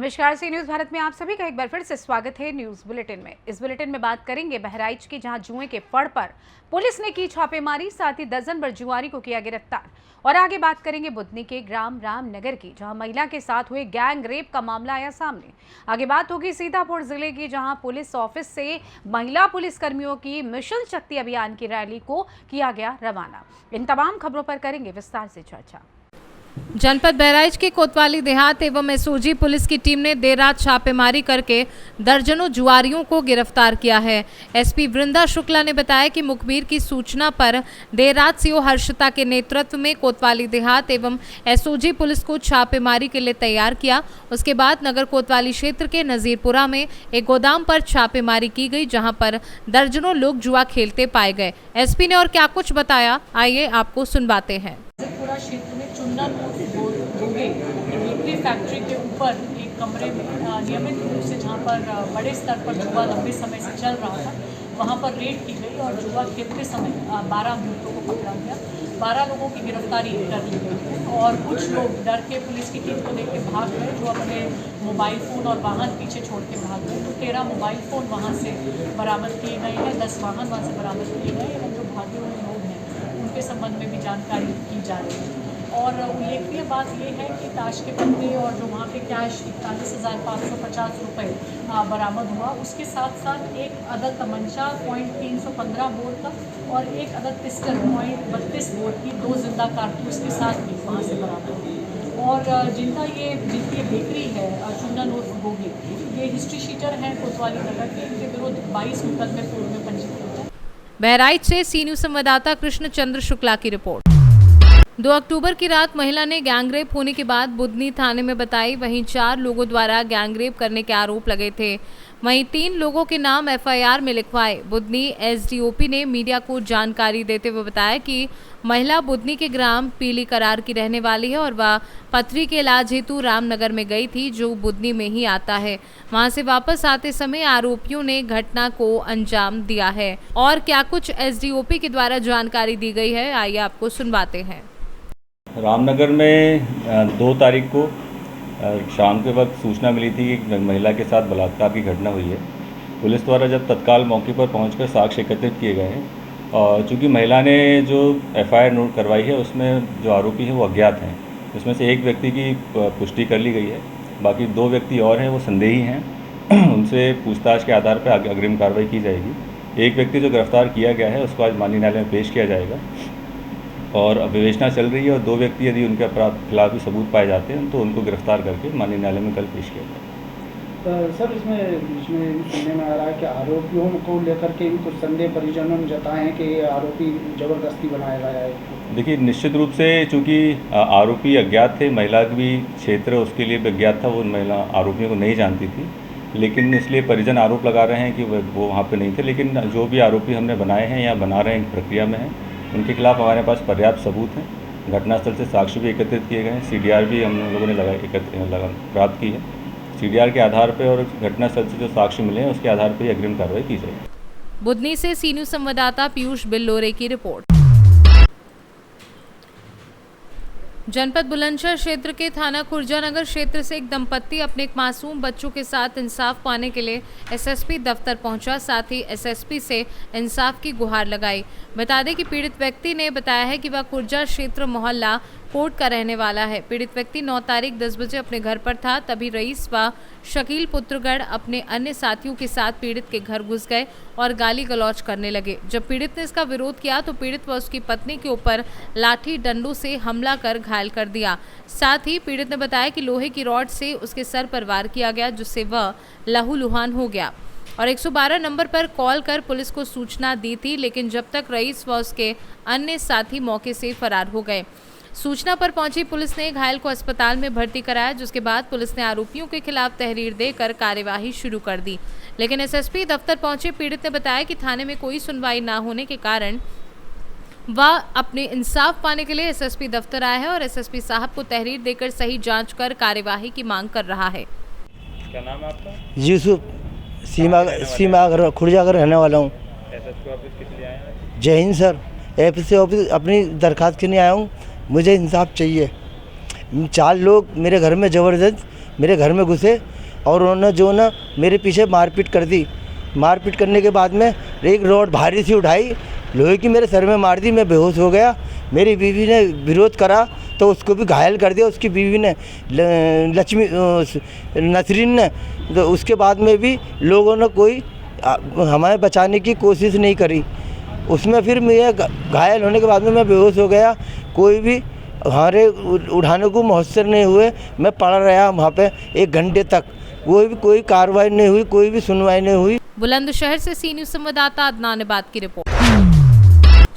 नमस्कार, सी न्यूज़ भारत में आप सभी का एक बार फिर से स्वागत है न्यूज़ बुलेटिन में। इस बुलेटिन में बात करेंगे बहराइच की, जहां जुए के फड़ पर पुलिस ने की छापेमारी, साथ ही दर्जन भर जुआरी को किया गिरफ्तार। और आगे बात करेंगे बुधनी के ग्राम रामनगर की, जहां महिला के साथ हुए गैंग रेप का मामला आया सामने। आगे बात होगी सीतापुर जिले की, जहां पुलिस ऑफिस से महिला पुलिस कर्मियों की मिशन शक्ति अभियान की रैली को किया गया रवाना। इन तमाम खबरों पर करेंगे विस्तार से चर्चा। जनपद बहराइच के कोतवाली देहात एवं एसओजी पुलिस की टीम ने देर रात छापेमारी करके दर्जनों जुआरियों को गिरफ्तार किया है। एसपी वृंदा शुक्ला ने बताया कि मुखबिर की सूचना पर देर रात सीओ हर्षिता के नेतृत्व में कोतवाली देहात एवं एसओजी पुलिस को छापेमारी के लिए तैयार किया। उसके बाद नगर कोतवाली क्षेत्र के नजीरपुरा में एक गोदाम पर छापेमारी की गई, जहां पर दर्जनों लोग जुआ खेलते पाए गए। एसपी ने और क्या कुछ बताया, आइए आपको सुनवाते हैं। पूरा क्षेत्र में चुन्ना गोगे बेकरी फैक्ट्री के ऊपर एक कमरे में नियमित रूप से, जहां पर बड़े स्तर पर जुआ लंबे समय से चल रहा था, वहां पर रेड की गई और जुआ खेलते समय 12 अभियुक्तों को पकड़ा गया। 12 लोगों की गिरफ्तारी कर ली गई है और कुछ लोग डर के पुलिस की टीम को देख के भाग गए, जो अपने मोबाइल फ़ोन और वाहन पीछे छोड़ के भाग गए। तो 13 मोबाइल फ़ोन वहाँ से बरामद किए गए हैं, 10 वाहन वहाँ से बरामद किए गए एवं जो भागे हुए लोग हैं उनके संबंध में भी जानकारी की जा रही है। और उल्लेखनीय बात ये है कि ताश के पत्ते और जो वहाँ पे कैश 41,550 रुपये बरामद हुआ। उसके साथ साथ एक अदद तमंचा .315 बोर का और एक अदद पिस्टल .32 बोर की 2 जिंदा कारतूस के साथ भी वहाँ से बरामद हुई। और जिनकी बेकरी है चुन्ना उर्फ गोगे, ये हिस्ट्री शीटर हैं कोतवाली नगर के। इनके विरुद्ध 22 मुकदमे पूर्व में पंजीकृत है। बहराइच से सी न्यूज़ संवाददाता कृष्ण चंद्र शुक्ला की रिपोर्ट। 2 अक्टूबर की रात महिला ने गैंगरेप होने के बाद बुधनी थाने में बताई। वहीं 4 लोगों द्वारा गैंगरेप करने के आरोप लगे थे। वहीं 3 लोगों के नाम एफआईआर में लिखवाए। बुधनी एसडीओपी ने मीडिया को जानकारी देते हुए बताया कि महिला बुधनी के ग्राम पीली करार की रहने वाली है और वह पथरी के इलाज हेतु रामनगर में गई थी, जो बुधनी में ही आता है। वहां से वापस आते समय आरोपियों ने घटना को अंजाम दिया है। और क्या कुछ एसडीओपी के द्वारा जानकारी दी गई है, आइए आपको सुनवाते हैं। रामनगर में 2 तारीख को शाम के वक्त सूचना मिली थी कि महिला के साथ बलात्कार की घटना हुई है। पुलिस द्वारा जब तत्काल मौके पर पहुंचकर साक्ष्य एकत्रित किए गए हैं और चूँकि महिला ने जो एफआईआर नोट करवाई है उसमें जो आरोपी हैं वो अज्ञात हैं। इसमें से एक व्यक्ति की पुष्टि कर ली गई है, बाकी 2 व्यक्ति और हैं वो संदेही हैं। उनसे पूछताछ के आधार पर अग्रिम कार्रवाई की जाएगी। एक व्यक्ति जो गिरफ्तार किया गया है उसको आज माननीय न्यायालय में पेश किया जाएगा और विवेचना चल रही है। और 2 व्यक्ति यदि उनके खिलाफ भी सबूत पाए जाते हैं तो उनको गिरफ्तार करके माननीय न्यायालय में कल पेश किया जाएगा। सर, इसमें सुनने में आ रहा है कि आरोपियों को लेकर के भी कुछ संदेह परिजनों ने जताए हैं कि आरोपी जबरदस्ती बनाया गया है। देखिए, निश्चित रूप से चूँकि आरोपी अज्ञात थे, महिला का भी क्षेत्र उसके लिए भी अज्ञात था, वो महिला आरोपियों को नहीं जानती थी, लेकिन इसलिए परिजन आरोप लगा रहे हैं कि वो वहाँ पर नहीं थे। लेकिन जो भी आरोपी हमने बनाए हैं या बना रहे हैं, प्रक्रिया में हैं, उनके खिलाफ हमारे पास पर्याप्त सबूत हैं। घटनास्थल से साक्ष्य भी एकत्रित किए गए हैं। सीडीआर भी हम लोगों ने प्राप्त की है। सीडीआर के आधार पर और घटनास्थल से जो साक्ष्य मिले हैं उसके आधार पर अग्रिम कार्रवाई की जाएगी। बुधनी से सी न्यूज़ संवाददाता पीयूष बिल्लोरे की रिपोर्ट। जनपद बुलंदशहर क्षेत्र के थाना खुर्जानगर क्षेत्र से एक दंपत्ति अपने एक मासूम बच्चों के साथ इंसाफ पाने के लिए एसएसपी दफ्तर पहुंचा। साथ ही एसएसपी से इंसाफ की गुहार लगाई। बता दें कि पीड़ित व्यक्ति ने बताया है कि वह खुर्जा क्षेत्र मोहल्ला कोट का रहने वाला है। पीड़ित व्यक्ति 9 तारीख 10 बजे अपने घर पर था, तभी रईस व शकील पुत्रगढ़ अपने अन्य साथियों के साथ पीड़ित के घर घुस गए और गाली गलौज करने लगे। जब पीड़ित ने इसका विरोध किया तो पीड़ित व उसकी पत्नी के ऊपर लाठी डंडों से हमला कर घायल कर दिया। साथ ही पीड़ित ने बताया कि लोहे की रॉड से उसके सर पर वार किया गया, जिससे वह लहूलुहान हो गया और 112 नंबर पर कॉल कर पुलिस को सूचना दी थी, लेकिन जब तक रईस व उसके अन्य साथी मौके से फरार हो गए। सूचना पर पहुंची पुलिस ने घायल को अस्पताल में भर्ती कराया, जिसके बाद पुलिस ने आरोपियों के खिलाफ तहरीर देकर कार्यवाही शुरू कर दी। लेकिन एसएसपी दफ्तर पहुंचे पीड़ित ने बताया कि थाने में कोई सुनवाई न होने के कारण वह अपने इंसाफ पाने के लिए एसएसपी दफ्तर आया है और एसएसपी साहब को तहरीर देकर सही जांच कर कार्यवाही की मांग कर रहा है। क्या नाम है आपका? यूसुफ, सीमा खुर्जा का रहने वाला हूँ। एसएसपी ऑफिस किस लिए आए हैं? जय हिंद सर। एसएसपी ऑफिस अपनी दरखास्त के लिए आया हूँ। मुझे इंसाफ चाहिए। 4 लोग मेरे घर में ज़बरदस्त मेरे घर में घुसे और उन्होंने जो ना मेरे पीछे मारपीट कर दी। मारपीट करने के बाद में एक रॉड भारी सी उठाई, लोहे की मेरे सर में मार दी, मैं बेहोश हो गया। मेरी बीवी ने विरोध करा तो उसको भी घायल कर दिया। उसकी बीवी ने लक्ष्मी नसरीन ने, तो उसके बाद में भी लोगों ने कोई हमें बचाने की कोशिश नहीं करी। उसमें फिर मैं घायल होने के बाद में मैं बेहोश हो गया। कोई भी हमारे उठाने को मुयस्सर नहीं हुए। मैं पड़ा रहा वहाँ पे 1 घंटे तक, कोई कार्रवाई नहीं हुई, कोई भी सुनवाई नहीं हुई। बुलंदशहर से सी न्यूज़ संवाददाता अदनान इबाद की रिपोर्ट।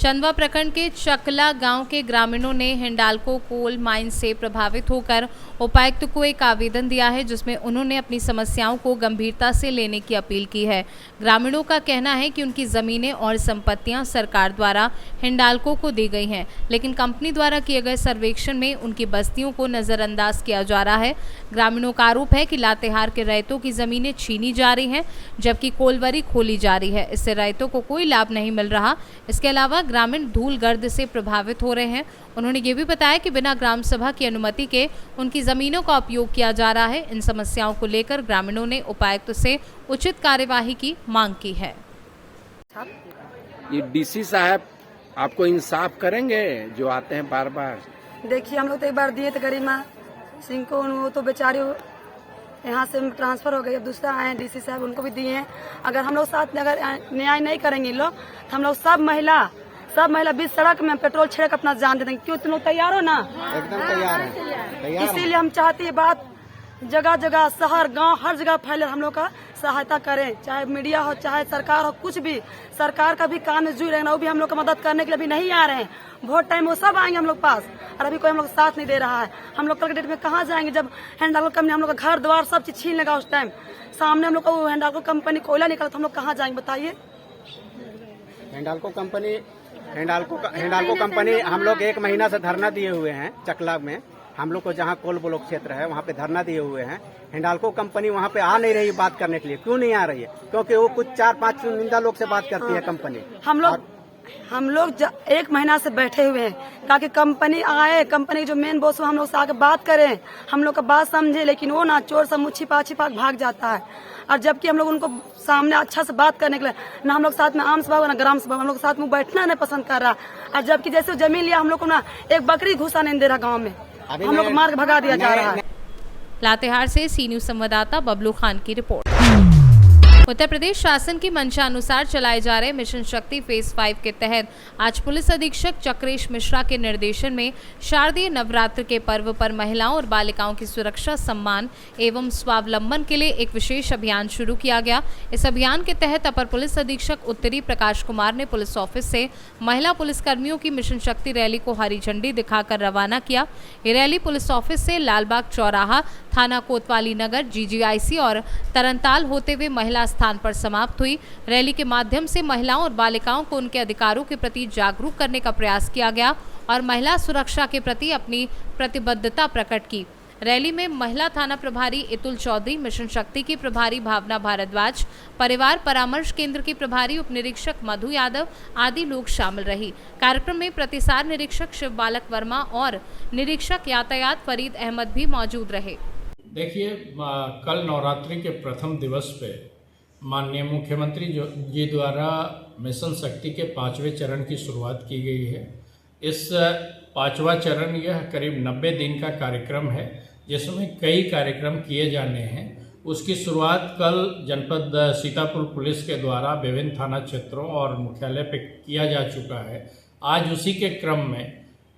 चंदवा प्रखंड के चकला गांव के ग्रामीणों ने हिंडाल्को कोल माइन से प्रभावित होकर उपायुक्त को एक आवेदन दिया है, जिसमें उन्होंने अपनी समस्याओं को गंभीरता से लेने की अपील की है। ग्रामीणों का कहना है कि उनकी ज़मीनें और संपत्तियां सरकार द्वारा हिंडाल्को को दी गई हैं, लेकिन कंपनी द्वारा किए गए सर्वेक्षण में उनकी बस्तियों को नज़रअंदाज किया जा रहा है। ग्रामीणों का आरोप है कि लातेहार के रैयतों की ज़मीनें छीनी जा रही हैं, जबकि कोलवरी खोली जा रही है। इससे रैयतों को कोई लाभ नहीं मिल रहा। इसके अलावा ग्रामीण धूल गर्द से प्रभावित हो रहे हैं। उन्होंने ये भी बताया कि बिना ग्राम सभा की अनुमति के उनकी जमीनों का उपयोग किया जा रहा है। इन समस्याओं को लेकर ग्रामीणों ने उपायुक्त से उचित कार्यवाही की मांग की है। ये डीसी साहब आपको इंसाफ करेंगे जो आते हैं बार बार? देखिए, हम लोग तो एक बार दिए थे गरिमा सिंह को, वो तो बेचारी यहाँ से ट्रांसफर हो गई। अब दूसरा आए हैं डीसी साहब, उनको भी दिए हैं। अगर हम लोग साथ में अगर न्याय नहीं करेंगे लोग, तो हम लोग सब महिला बीच सड़क में पेट्रोल छिड़क अपना जान दे देंगे। क्यों तुम लोग तैयार हो ना? एकदम तैयार है। इसीलिए हम चाहते हैं बात जगह जगह, शहर गांव, हर जगह फैले। हम लोग का सहायता करें, चाहे मीडिया हो, चाहे सरकार हो, कुछ भी। सरकार का भी काम में जुड़ रहे हैं, वो भी हम लोग का मदद करने के लिए अभी नहीं आ रहे हैं। वोट टाइम वो सब आएंगे हम लोग पास, और अभी कोई हम लोग साथ नहीं दे रहा है। हम लोग कल के डेट में कहाँ जाएंगे जब हिंडाल्को कंपनी हम लोग का घर द्वार सब चीज छीन लेगा? उस टाइम सामने हम लोग का वो हिंडाल्को कंपनी कोयला निकला, तो हम लोग कहाँ जाएंगे बताइए? हिंडाल्को कंपनी हम लोग 1 महीना से धरना दिए हुए हैं। चकला में हम लोग को जहाँ कोल ब्लॉक क्षेत्र है वहाँ पे धरना दिए हुए हैं। हिंडाल्को कंपनी वहाँ पे आ नहीं रही बात करने के लिए। क्यों नहीं आ रही है? क्योंकि वो कुछ 4-5 चुनिंदा लोग से बात करती है कंपनी। हम लोग 1 महीना से बैठे हुए हैं ताकि कंपनी आए, कंपनी जो मेन बॉस हम लोग से आके बात करें, हम लोग का बात समझे। लेकिन वो ना चोर सब मुँह छिपा भाग जाता है। और जबकि हम लोग उनको सामने अच्छा से बात करने के लिए ना हम लोग साथ में आम सभा ना ग्राम सभा, हम लोग साथ में बैठना नहीं पसंद कर रहा। और जबकि जैसे जमीन लिया हम लोग को ना एक बकरी घुसा नहीं दे रहा गाँव में, हम लोग को मार के भगा दिया जा रहा है। लातेहार से सी न्यूज़ संवाददाता बबलू खान की रिपोर्ट। उत्तर प्रदेश शासन की मंशा अनुसार चलाए जा रहे मिशन शक्ति फेज 5 के तहत आज पुलिस अधीक्षक चक्रेश मिश्रा के निर्देशन में शारदीय नवरात्र के पर्व पर महिलाओं और बालिकाओं की सुरक्षा, सम्मान एवं स्वावलंबन के लिए एक विशेष अभियान शुरू किया गया। इस अभियान के तहत अपर पुलिस अधीक्षक उत्तरी प्रकाश कुमार ने पुलिस ऑफिस से महिला पुलिसकर्मियों की मिशन शक्ति रैली को हरी झंडी दिखाकर रवाना किया। ये रैली पुलिस ऑफिस से लालबाग चौराहा, थाना कोतवाली नगर, GGIC और तरनताल होते हुए महिला स्थान पर समाप्त हुई। रैली के माध्यम से महिलाओं और बालिकाओं को उनके अधिकारों के प्रति जागरूक करने का प्रयास किया गया और महिला सुरक्षा के प्रति अपनी प्रतिबद्धता प्रकट की। रैली में महिला थाना प्रभारी इतुल चौधरी, मिशन शक्ति की प्रभारी भावना भारद्वाज, परिवार परामर्श केंद्र की प्रभारी उप निरीक्षक मधु यादव आदि लोग शामिल रही। कार्यक्रम में प्रतिसार निरीक्षक शिव बालक वर्मा और निरीक्षक यातायात फरीद अहमद भी मौजूद रहे। देखिए, कल नवरात्रि के प्रथम दिवस पे माननीय मुख्यमंत्री जी द्वारा मिशन शक्ति के 5वें चरण की शुरुआत की गई है। इस 5वां चरण यह करीब 90 दिन का कार्यक्रम है, जिसमें कई कार्यक्रम किए जाने हैं। उसकी शुरुआत कल जनपद सीतापुर पुलिस के द्वारा विभिन्न थाना क्षेत्रों और मुख्यालय पे किया जा चुका है। आज उसी के क्रम में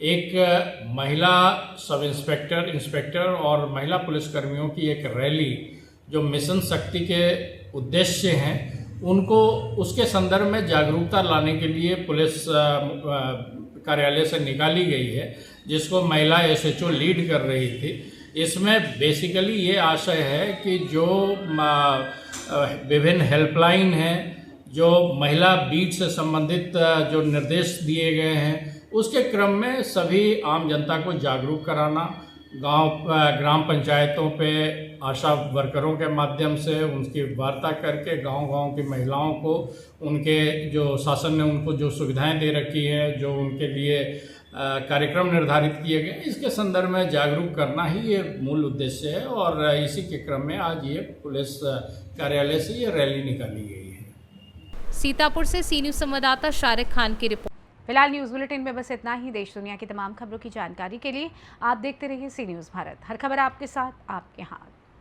एक महिला सब इंस्पेक्टर और महिला पुलिसकर्मियों की एक रैली जो मिशन शक्ति के उद्देश्य हैं उनको उसके संदर्भ में जागरूकता लाने के लिए पुलिस कार्यालय से निकाली गई है, जिसको महिला SHO लीड कर रही थी। इसमें बेसिकली ये आशय है कि जो विभिन्न हेल्पलाइन हैं, जो महिला बीट से संबंधित जो निर्देश दिए गए हैं, उसके क्रम में सभी आम जनता को जागरूक कराना ग्राम पंचायतों पे आशा वर्करों के माध्यम से उनकी वार्ता करके गांव-गांव की महिलाओं को उनके जो शासन ने उनको जो सुविधाएं दे रखी है, जो उनके लिए कार्यक्रम निर्धारित किए गए, इसके संदर्भ में जागरूक करना ही ये मूल उद्देश्य है। और इसी के क्रम में आज ये पुलिस कार्यालय से ये रैली निकाली गई है। सीतापुर से सी न्यूज़ संवाददाता शारिक खान की रिपोर्ट। फिलहाल न्यूज़ बुलेटिन में बस इतना ही। देश दुनिया की तमाम खबरों की जानकारी के लिए आप देखते रहिए सी न्यूज़ भारत। हर खबर आपके साथ, आपके हाथ।